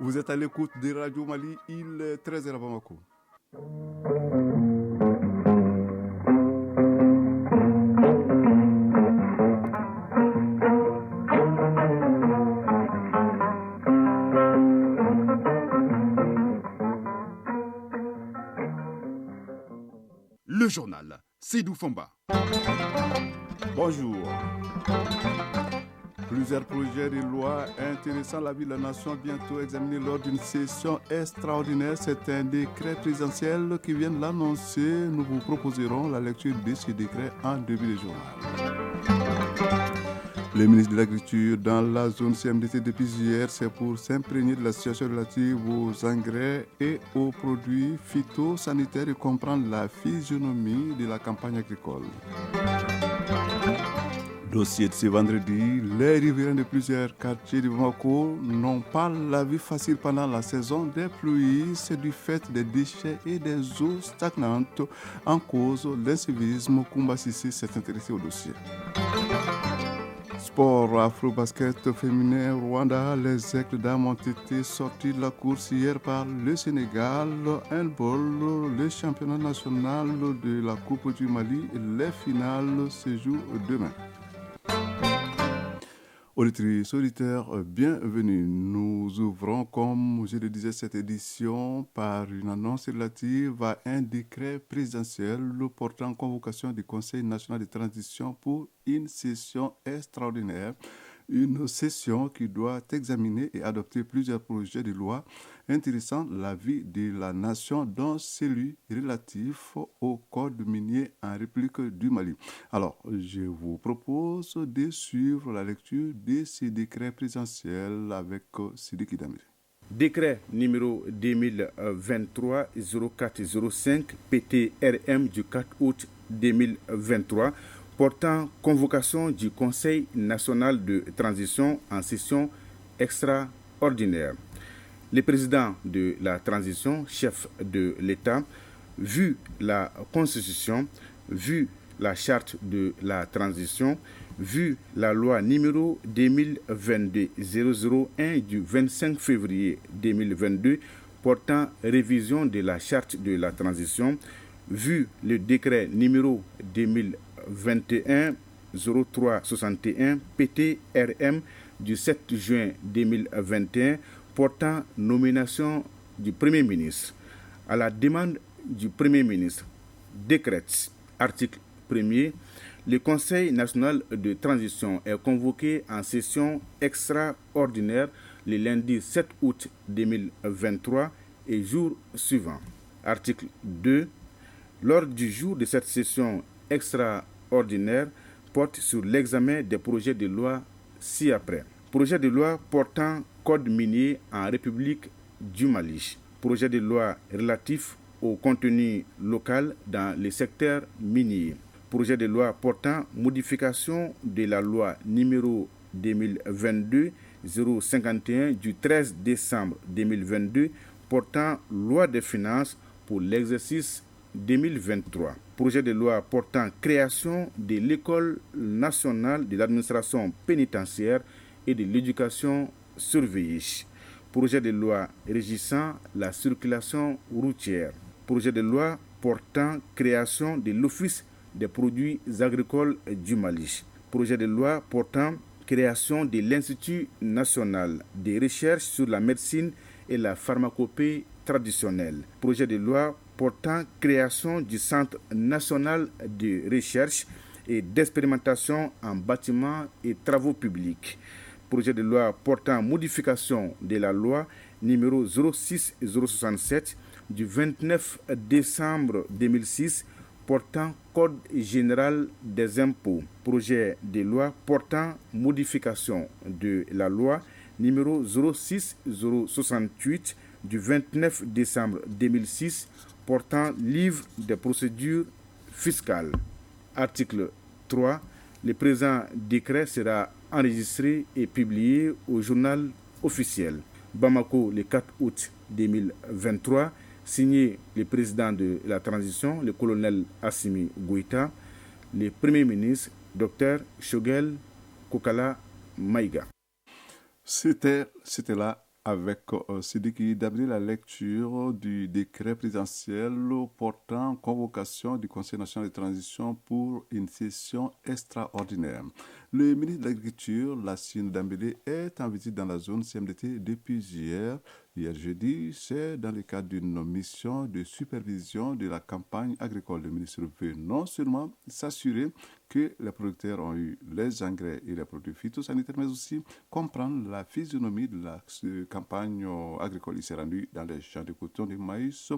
Vous êtes à l'écoute de Radio Mali, il est 13h à Bamako. Le journal, Seydou Fomba. Bonjour. Plusieurs projets de loi intéressant la vie de la nation bientôt examinés lors d'une session extraordinaire. C'est un décret présidentiel qui vient de l'annoncer. Nous vous proposerons la lecture de ce décret en début de journal. Le ministre de l'Agriculture dans la zone CMDT depuis hier, c'est pour s'imprégner de la situation relative aux engrais et aux produits phytosanitaires et comprendre la physionomie de la campagne agricole. Dossier de ce vendredi, les riverains de plusieurs quartiers de Bamako n'ont pas la vie facile pendant la saison des pluies. C'est du fait des déchets et des eaux stagnantes en cause l'incivisme. Koumba Sissi s'est intéressé au dossier. Sport afro-basket féminin Rwanda, les Aigles d'Âme ont été sortis de la course hier par le Sénégal. Handball, le championnat national de la Coupe du Mali, les finales se jouent demain. Auditrices, auditeurs, bienvenue. Nous ouvrons, comme je le disais, cette édition par une annonce relative à un décret présidentiel portant convocation du Conseil national de transition pour une session extraordinaire. Une session qui doit examiner et adopter plusieurs projets de loi intéressant la vie de la nation, dont celui relatif au code minier en République du Mali. Alors, je vous propose de suivre la lecture de ces décrets présidentiels avec Sidi Kidamir. Décret numéro 2023-0405 PTRM du 4 août 2023 portant convocation du Conseil national de transition en session extraordinaire. Le président de la transition, chef de l'État, vu la Constitution, vu la charte de la transition, vu la loi numéro 2022-001 du 25 février 2022 portant révision de la charte de la transition, vu le décret numéro 2021-0361 PTRM du 7 juin 2021 portant nomination du Premier ministre. À la demande du Premier ministre, décrète, article 1er, le Conseil national de transition est convoqué en session extraordinaire le lundi 7 août 2023 et jour suivant. Article 2. L'ordre du jour de cette session extraordinaire porte sur l'examen des projets de loi ci-après. Projet de loi portant code minier en République du Mali. Projet de loi relatif au contenu local dans le secteur minier. Projet de loi portant modification de la loi numéro 2022-051 du 13 décembre 2022 portant loi des finances pour l'exercice 2023. Projet de loi portant création de l'École nationale de l'administration pénitentiaire et de l'éducation surveillée. Projet de loi régissant la circulation routière. Projet de loi portant création de l'Office des produits agricoles du Mali. Projet de loi portant création de l'Institut national de recherche sur la médecine et la pharmacopée traditionnelle. Projet de loi portant création du Centre national de recherche et d'expérimentation en bâtiments et travaux publics. Projet de loi portant modification de la loi numéro 06-067 du 29 décembre 2006 portant Code général des impôts. Projet de loi portant modification de la loi numéro 06-068 du 29 décembre 2006 portant livre des procédures fiscales. Article 3. Le présent décret sera enregistré et publié au journal officiel. Bamako, le 4 août 2023, signé le président de la transition, le colonel Assimi Goïta, le premier ministre, Dr Shogel Kokala Maïga. C'était là avec Sidiki Dabri la lecture du décret présidentiel portant convocation du Conseil national de transition pour une session extraordinaire. Le ministre de l'Agriculture, Lassine Dambélé, est en visite dans la zone CMDT depuis hier. Hier jeudi, c'est dans le cadre d'une mission de supervision de la campagne agricole. Le ministre veut non seulement s'assurer que les producteurs ont eu les engrais et les produits phytosanitaires, mais aussi comprendre la physionomie de la campagne agricole. Il s'est rendu dans les champs de coton de maïs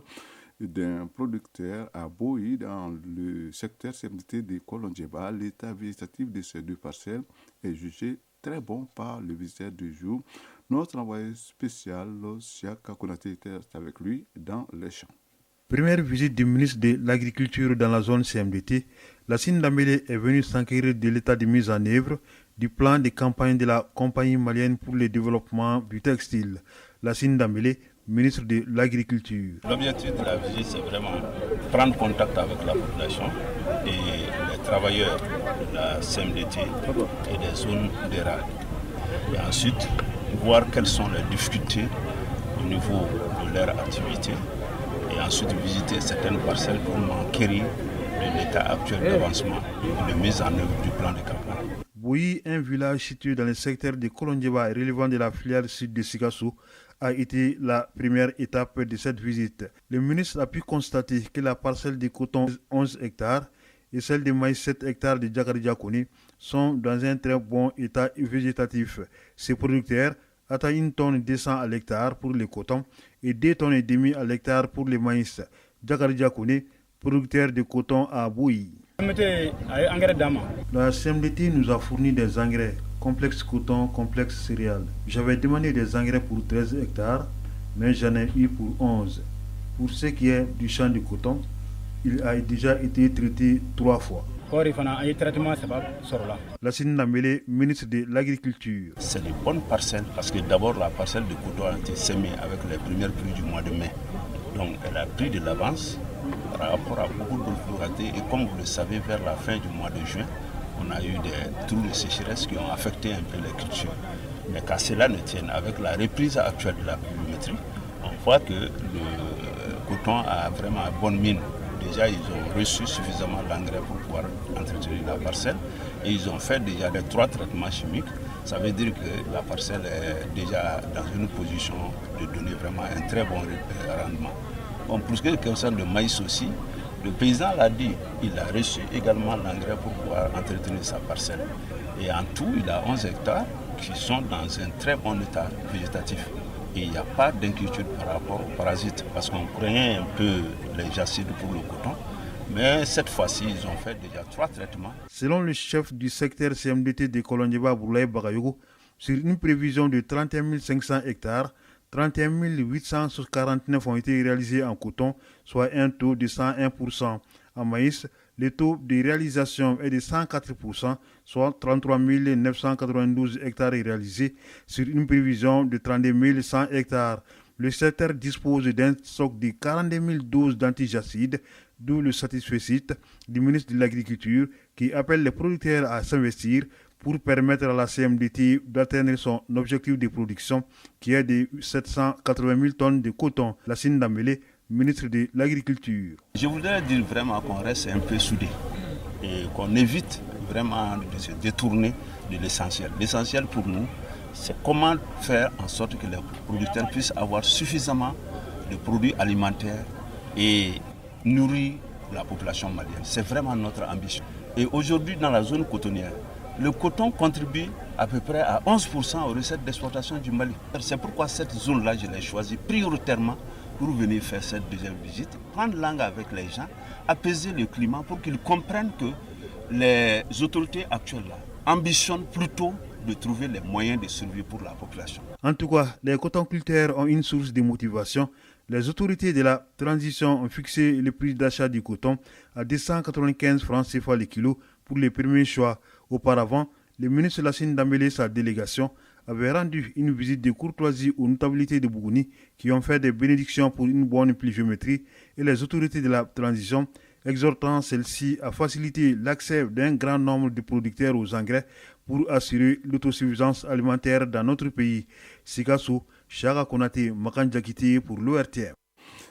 d'un producteur à Boï dans le secteur CMDT de Kolondjeba. L'état végétatif de ces deux parcelles est jugé très bon par le visiteur du jour. Notre envoyé spécial, Siaka Konaté, était avec lui dans les champs. Première visite du ministre de l'Agriculture dans la zone CMDT, Lassine Dambélé est venu s'enquérir de l'état de mise en œuvre du plan de campagne de la compagnie malienne pour le développement du textile. Lassine Dambélé, ministre de l'Agriculture. L'objectif de la visite, c'est vraiment prendre contact avec la population et les travailleurs de la CMDT et des zones rurales. Et ensuite, voir quelles sont les difficultés au niveau de leur activité et ensuite visiter certaines parcelles pour m'enquérir de l'état actuel d'avancement et de mise en œuvre du plan de campagne. Boui, un village situé dans le secteur de Kolondjeba relevant de la filière sud de Sikassou, a été la première étape de cette visite. Le ministre a pu constater que la parcelle de coton 11 hectares et celle de maïs 7 hectares de Djakari sont dans un très bon état végétatif. Ces producteurs atteignent 1 tonne 200 à l'hectare pour le coton et 2 tonnes et demi à l'hectare pour le maïs. Djakari producteur de coton à Boui. La CMDT nous a fourni des engrais, complexe coton, complexe céréales. J'avais demandé des engrais pour 13 hectares, mais j'en ai eu pour 11. Pour ce qui est du champ de coton, il a déjà été traité 3 fois. Lassine Dambélé, ministre de l'Agriculture. C'est les bonnes parcelles parce que d'abord la parcelle de coton a été semée avec les premières pluies du mois de mai. Donc elle a pris de l'avance par rapport à beaucoup d'autres localités et comme vous le savez, vers la fin du mois de juin, on a eu des trous de sécheresse qui ont affecté un peu les cultures. Mais qu'à cela ne tienne, avec la reprise actuelle de la pluviométrie, on voit que le coton a vraiment une bonne mine. Déjà, ils ont reçu suffisamment d'engrais pour pouvoir entretenir la parcelle et ils ont fait déjà les 3 traitements chimiques. Ça veut dire que la parcelle est déjà dans une position de donner vraiment un très bon rendement. Bon, pour ce qui concerne le maïs aussi, le paysan l'a dit, il a reçu également l'engrais pour pouvoir entretenir sa parcelle. Et en tout, il a 11 hectares qui sont dans un très bon état végétatif. Et il n'y a pas d'inquiétude par rapport aux parasites, parce qu'on craignait un peu les jacides pour le coton. Mais cette fois-ci, ils ont fait déjà 3 traitements. Selon le chef du secteur CMDT de Kolondjeba, Boulaye Bagayogo, sur une prévision de 31 500 hectares, 31 849 ont été réalisés en coton, soit un taux de 101%. En maïs, le taux de réalisation est de 104%, soit 33 992 hectares réalisés sur une prévision de 32 100 hectares. Le secteur dispose d'un stock de 42 000 doses d'antijacides, d'où le satisfait du ministre de l'Agriculture qui appelle les producteurs à s'investir pour permettre à la CMDT d'atteindre son objectif de production qui est de 780 000 tonnes de coton. Lassine Dambélé, ministre de l'Agriculture. Je voudrais dire vraiment qu'on reste un peu soudés et qu'on évite vraiment de se détourner de l'essentiel. L'essentiel pour nous, c'est comment faire en sorte que les producteurs puissent avoir suffisamment de produits alimentaires et nourrir la population malienne. C'est vraiment notre ambition. Et aujourd'hui, dans la zone cotonnière, le coton contribue à peu près à 11% aux recettes d'exportation du Mali. C'est pourquoi cette zone-là, je l'ai choisie prioritairement pour venir faire cette deuxième visite, prendre langue avec les gens, apaiser le climat pour qu'ils comprennent que les autorités actuelles-là ambitionnent plutôt de trouver les moyens de survie pour la population. En tout cas, les cotonculteurs ont une source de motivation. Les autorités de la transition ont fixé le prix d'achat du coton à 295 francs CFA le kilo pour les premiers choix. Auparavant, le ministre Lassine Dambélé et sa délégation avaient rendu une visite de courtoisie aux notabilités de Bougouni qui ont fait des bénédictions pour une bonne pluviométrie et les autorités de la transition exhortant celles-ci à faciliter l'accès d'un grand nombre de producteurs aux engrais pour assurer l'autosuffisance alimentaire dans notre pays. Sikassou, Chaka Konate, Makan Jakiti pour l'ORTM.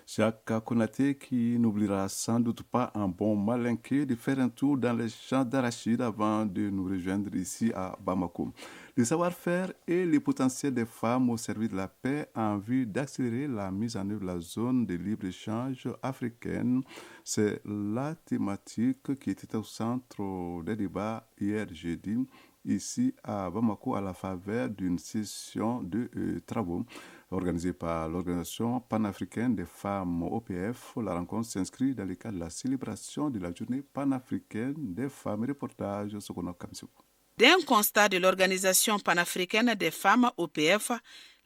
Chaka Konate qui n'oubliera sans doute pas un bon malinqué de faire un tour dans les champs d'arachide avant de nous rejoindre ici à Bamako. Le savoir-faire et le potentiel des femmes au service de la paix en vue d'accélérer la mise en œuvre de la zone de libre-échange africaine, c'est la thématique qui était au centre des débats hier jeudi ici à Bamako à la faveur d'une session de travaux organisée par l'Organisation panafricaine des femmes OPF. La rencontre s'inscrit dans le cadre de la célébration de la journée panafricaine des femmes. Reportage Sokono Kamsou. D'un constat de l'Organisation panafricaine des femmes OPF,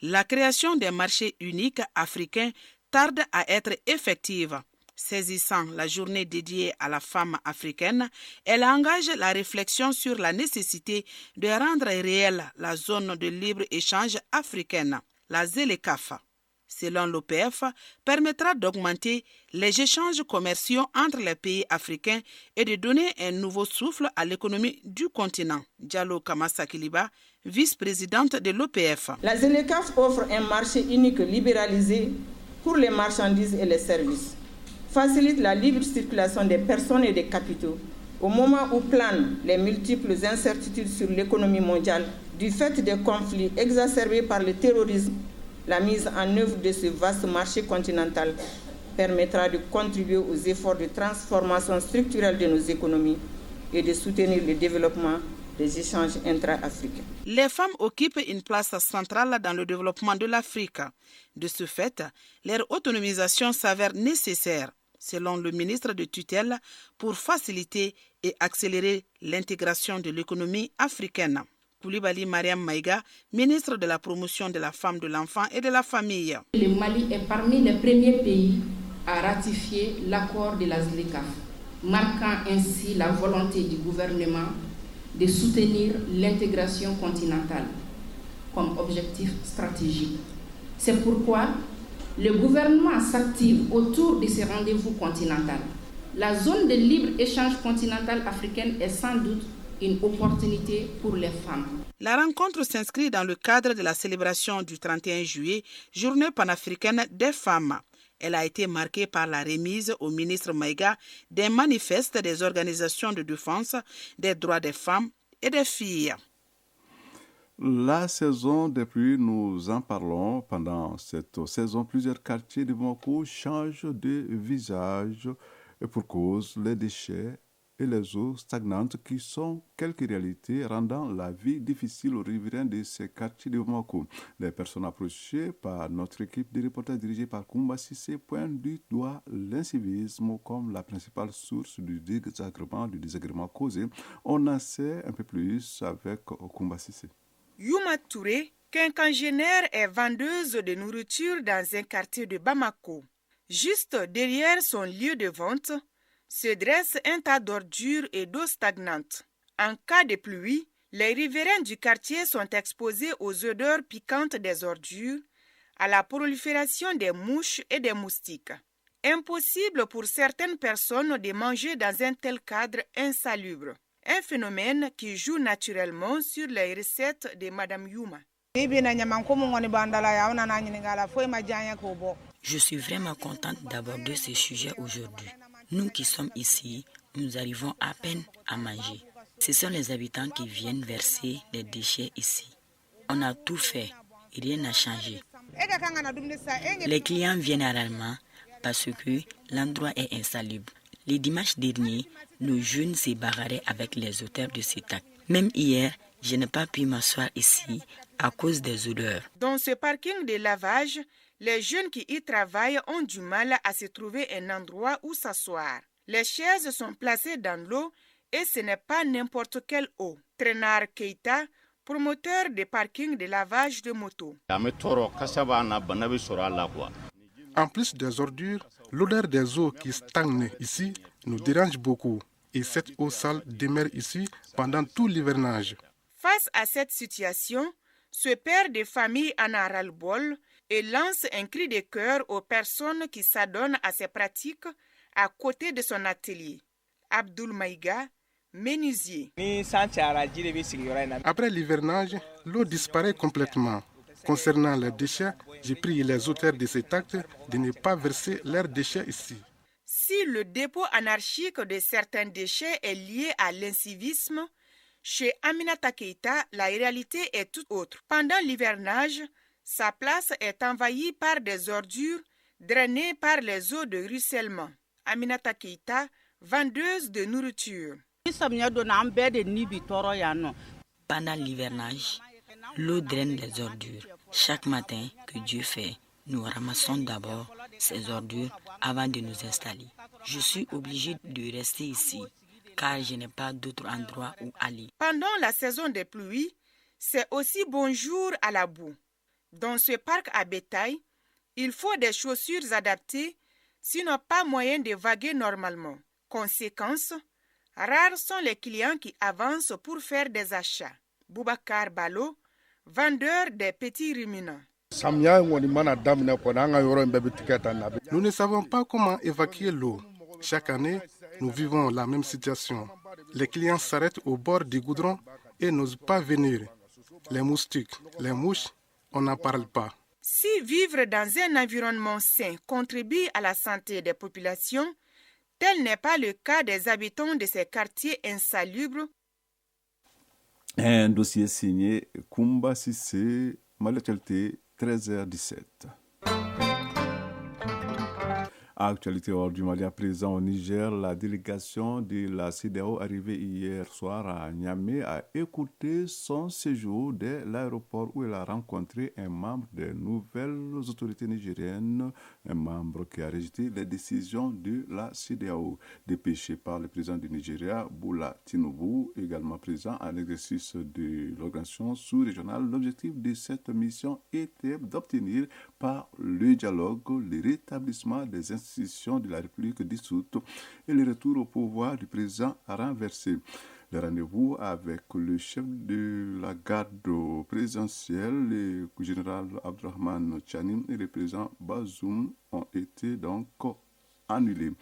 la création des marchés uniques africains tarde à être effective. Saisissant la journée dédiée à la femme africaine, elle engage la réflexion sur la nécessité de rendre réelle la zone de libre-échange africaine, la ZLECAf. Selon l'OPF, permettra d'augmenter les échanges commerciaux entre les pays africains et de donner un nouveau souffle à l'économie du continent. Diallo Kamasa-Kiliba, vice-présidente de l'OPF. La ZLECAf offre un marché unique libéralisé pour les marchandises et les services, facilite la libre circulation des personnes et des capitaux au moment où planent les multiples incertitudes sur l'économie mondiale du fait des conflits exacerbés par le terrorisme. La mise en œuvre de ce vaste marché continental permettra de contribuer aux efforts de transformation structurelle de nos économies et de soutenir le développement des échanges intra-africains. Les femmes occupent une place centrale dans le développement de l'Afrique. De ce fait, leur autonomisation s'avère nécessaire, selon le ministre de tutelle, pour faciliter et accélérer l'intégration de l'économie africaine. Koulibaly Mariam Maïga, ministre de la promotion de la femme, de l'enfant et de la famille. Le Mali est parmi les premiers pays à ratifier l'accord de la ZLECAf, marquant ainsi la volonté du gouvernement de soutenir l'intégration continentale comme objectif stratégique. C'est pourquoi le gouvernement s'active autour de ces rendez-vous continentaux. La zone de libre-échange continentale africaine est sans doute une opportunité pour les femmes. La rencontre s'inscrit dans le cadre de la célébration du 31 juillet, Journée panafricaine des femmes. Elle a été marquée par la remise au ministre Maïga des manifestes des organisations de défense des droits des femmes et des filles. La saison des pluies, nous en parlons. Pendant cette saison, plusieurs quartiers de Bamako changent de visage et pour cause les déchets et les eaux stagnantes qui sont quelques réalités rendant la vie difficile aux riverains de ces quartiers de Bamako. Les personnes approchées par notre équipe de reporters dirigée par Koumba Sissé pointent du doigt l'incivisme comme la principale source du désagrément causé. On en sait un peu plus avec Koumba Sissé. Youma Touré, quinquagénaire, est vendeuse de nourriture dans un quartier de Bamako. Juste derrière son lieu de vente, se dresse un tas d'ordures et d'eau stagnante. En cas de pluie, les riverains du quartier sont exposés aux odeurs piquantes des ordures, à la prolifération des mouches et des moustiques. Impossible pour certaines personnes de manger dans un tel cadre insalubre. Un phénomène qui joue naturellement sur les recettes de Madame Youma. Je suis vraiment contente d'aborder ce sujet aujourd'hui. Nous qui sommes ici, nous arrivons à peine à manger. Ce sont les habitants qui viennent verser les déchets ici. On a tout fait, rien n'a changé. Les clients viennent rarement parce que l'endroit est insalubre. Les dimanches derniers, nos jeunes se bagarraient avec les auteurs de cet acte. Même hier, je n'ai pas pu m'asseoir ici à cause des odeurs. Dans ce parking de lavage, les jeunes qui y travaillent ont du mal à se trouver un endroit où s'asseoir. Les chaises sont placées dans l'eau et ce n'est pas n'importe quelle eau. Trenar Keita, promoteur de parking de lavage de moto. En plus des ordures, l'odeur des eaux qui stagnent ici nous dérange beaucoup et cette eau sale demeure ici pendant tout l'hivernage. Face à cette situation, ce père de famille en a ras-le-bol et lance un cri de cœur aux personnes qui s'adonnent à ces pratiques à côté de son atelier. Abdoul Maïga, menuisier. Après l'hivernage, l'eau disparaît complètement. Concernant les déchets, j'ai prié les auteurs de cet acte de ne pas verser leurs déchets ici. Si le dépôt anarchique de certains déchets est lié à l'incivisme, chez Aminata Keïta, la réalité est tout autre. Pendant l'hivernage, sa place est envahie par des ordures drainées par les eaux de ruissellement. Aminata Keïta, vendeuse de nourriture. Pendant l'hivernage, l'eau draine les ordures. Chaque matin que Dieu fait, nous ramassons d'abord ces ordures avant de nous installer. Je suis obligée de rester ici car je n'ai pas d'autre endroit où aller. Pendant la saison des pluies, c'est aussi bonjour à la boue. Dans ce parc à bétail, il faut des chaussures adaptées, sinon pas moyen de vaguer normalement. Conséquence, rares sont les clients qui avancent pour faire des achats. Boubacar Balo, vendeur des petits ruminants. Nous ne savons pas comment évacuer l'eau. Chaque année, nous vivons la même situation. Les clients s'arrêtent au bord du goudron et n'osent pas venir. Les moustiques, les mouches, on n'en parle pas. Si vivre dans un environnement sain contribue à la santé des populations, tel n'est pas le cas des habitants de ces quartiers insalubres. Un dossier signé Kumba Sissé, Malacalité, 13h17. Actualité hors du Mali à présent au Niger, la délégation de la CEDEAO arrivée hier soir à Niamey a écouté son séjour dès l'aéroport où elle a rencontré un membre des nouvelles autorités nigériennes, un membre qui a rejeté les décisions de la CEDEAO, dépêché par le président du Nigeria, Bola Tinubu, également présent à l'exercice de l'organisation sous-régionale. L'objectif de cette mission était d'obtenir par le dialogue le rétablissement des institutions de la République dissoute et le retour au pouvoir du président renversé. Le rendez-vous avec le chef de la garde présidentielle, le général Abdurrahman Tchani et le président Bazoum ont été donc annulés.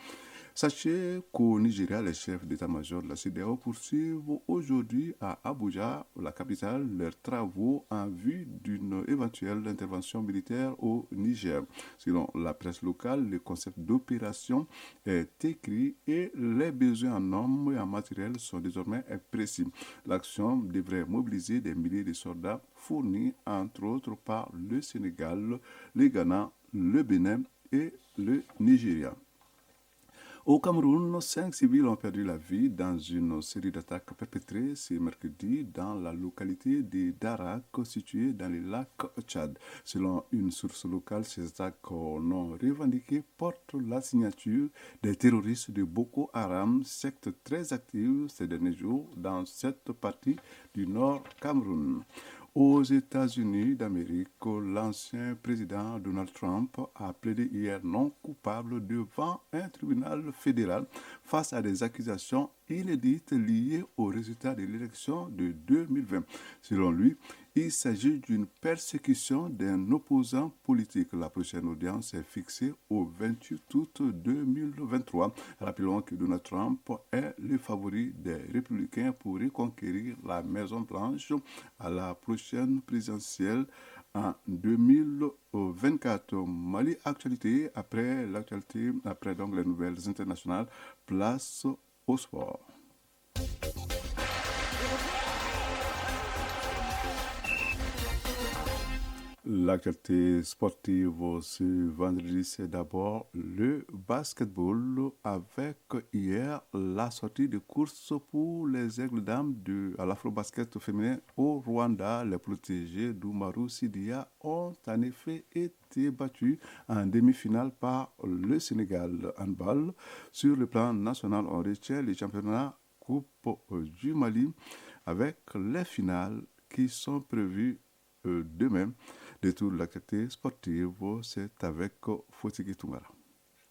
Sachez qu'au Nigeria, les chefs d'état-major de la CEDEAO poursuivent aujourd'hui à Abuja, la capitale, leurs travaux en vue d'une éventuelle intervention militaire au Niger. Selon la presse locale, le concept d'opération est écrit et les besoins en hommes et en matériel sont désormais précis. L'action devrait mobiliser des milliers de soldats fournis entre autres par le Sénégal, le Ghana, le Bénin et le Nigeria. Au Cameroun, 5 civils ont perdu la vie dans une série d'attaques perpétrées ce mercredi dans la localité de Darak, située dans le lac Tchad. Selon une source locale, ces attaques non revendiquées portent la signature des terroristes de Boko Haram, secte très active ces derniers jours dans cette partie du nord Cameroun. Aux États-Unis d'Amérique, l'ancien président Donald Trump a plaidé hier non coupable devant un tribunal fédéral face à des accusations inédites liées au résultat de l'élection de 2020. Selon lui, il s'agit d'une persécution d'un opposant politique. La prochaine audience est fixée au 28 août 2023. Rappelons que Donald Trump est le favori des républicains pour reconquérir la Maison-Blanche à la prochaine présidentielle en 2024. Mali actualité, après donc les nouvelles internationales, place au sport. L'actualité sportive ce vendredi, c'est d'abord le basketball avec hier la sortie de course pour les Aigles dames à l'Afro-Basket féminin au Rwanda. Les protégés d'Oumarou Sidia ont en effet été battus en demi-finale par le Sénégal handball. Sur le plan national, on retient les championnats Coupe du Mali avec les finales qui sont prévues demain. De toute l'activité sportive, c'est avec Fotiki Toungara.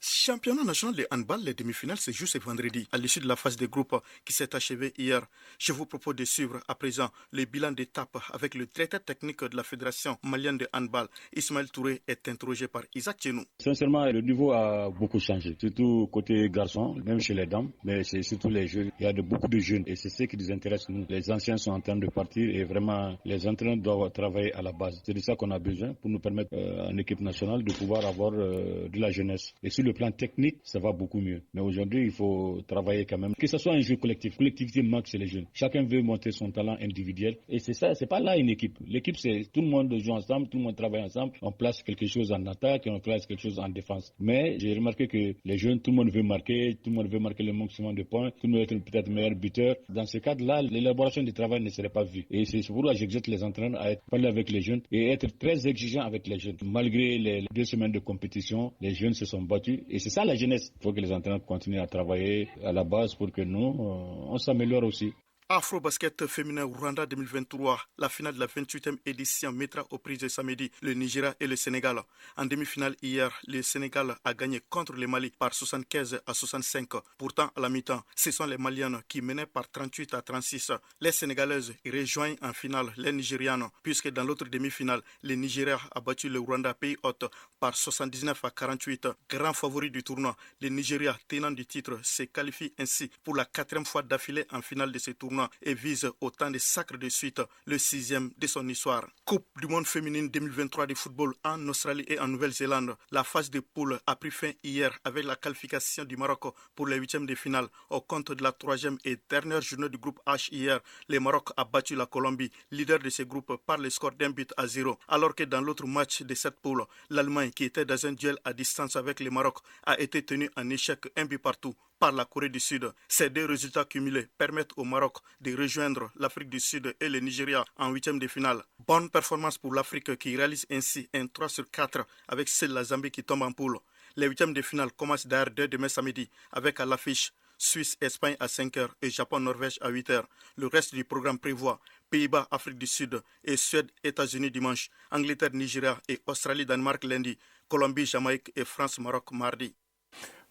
Championnat national de handball, les demi-finales se jouent ce vendredi à l'issue de la phase de groupe qui s'est achevée hier. Je vous propose de suivre à présent le bilan d'étape avec le directeur technique de la Fédération malienne de handball. Ismaël Touré est interrogé par Isaac Tchenou. Sincèrement, le niveau a beaucoup changé, surtout côté garçons, même chez les dames, mais c'est surtout les jeunes. Il y a beaucoup de jeunes et c'est ce qui nous intéresse nous. Les anciens sont en train de partir et vraiment les entraîneurs doivent travailler à la base. C'est de ça qu'on a besoin pour nous permettre en équipe nationale de pouvoir avoir de la jeunesse. Et sur le plan technique, ça va beaucoup mieux. Mais aujourd'hui, il faut travailler quand même. Que ce soit un jeu collectif. Collectivité manque chez les jeunes. Chacun veut monter son talent individuel. Et c'est ça, c'est pas là une équipe. L'équipe, c'est tout le monde joue ensemble, tout le monde travaille ensemble. On place quelque chose en attaque et on place quelque chose en défense. Mais j'ai remarqué que les jeunes, tout le monde veut marquer le maximum de points. Tout le monde veut être peut-être meilleur buteur. Dans ce cadre-là, l'élaboration du travail ne serait pas vue. Et c'est pourquoi j'exhorte les entraîneurs à parler avec les jeunes et être très exigeants avec les jeunes. Malgré les 2 semaines de compétition, les jeunes se sont battus. Et c'est ça la jeunesse. Il faut que les entraîneurs continuent à travailler à la base pour que nous, on s'améliore aussi. Afro-basket féminin Rwanda 2023, la finale de la 28e édition mettra aux prises de samedi le Nigeria et le Sénégal. En demi-finale hier, le Sénégal a gagné contre le Mali par 75 à 65. Pourtant, à la mi-temps, ce sont les Maliennes qui menaient par 38 à 36. Les Sénégalaises rejoignent en finale les Nigérianes, puisque dans l'autre demi-finale, le Nigeria a battu le Rwanda pays hôte par 79 à 48. Grand favori du tournoi, le Nigeria, tenant du titre, se qualifie ainsi pour la 4e fois d'affilée en finale de ce tournoi et vise autant de sacres de suite, le 6e de son histoire. Coupe du monde féminine 2023 de football en Australie et en Nouvelle-Zélande. La phase de poule a pris fin hier avec la qualification du Maroc pour les 8e de finale. Au compte de la 3e et dernière journée du groupe H hier, le Maroc a battu la Colombie, leader de ce groupe, par le score d'1-0. Alors que dans l'autre match de cette poule, l'Allemagne, qui était dans un duel à distance avec le Maroc, a été tenue en échec 1 but partout par la Corée du Sud. Ces 2 résultats cumulés permettent au Maroc de rejoindre l'Afrique du Sud et le Nigeria en 8e de finale. Bonne performance pour l'Afrique qui réalise ainsi un 3/4 avec celle de la Zambie qui tombe en poule. Les 8e de finale commencent d'ailleurs dès demain samedi avec à l'affiche Suisse-Espagne à 5h et Japon-Norvège à 8h. Le reste du programme prévoit Pays-Bas, Afrique du Sud et Suède-États-Unis dimanche, Angleterre-Nigeria et Australie-Danemark lundi, Colombie-Jamaïque et France-Maroc mardi.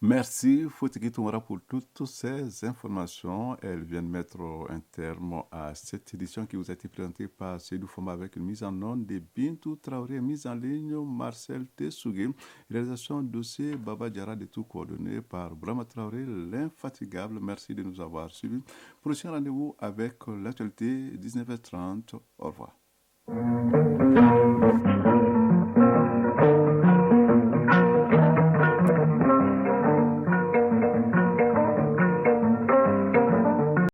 Merci Fotiki Toumara pour toutes ces informations. Elles viennent mettre un terme à cette édition qui vous a été présentée par Seydou Foma avec une mise en onde de Bintou Traoré, mise en ligne Marcel Tessougué, réalisation dossier Baba Diarra de tout coordonné par Brahma Traoré, l'infatigable. Merci de nous avoir suivis. Prochain rendez-vous avec l'actualité 19h30. Au revoir.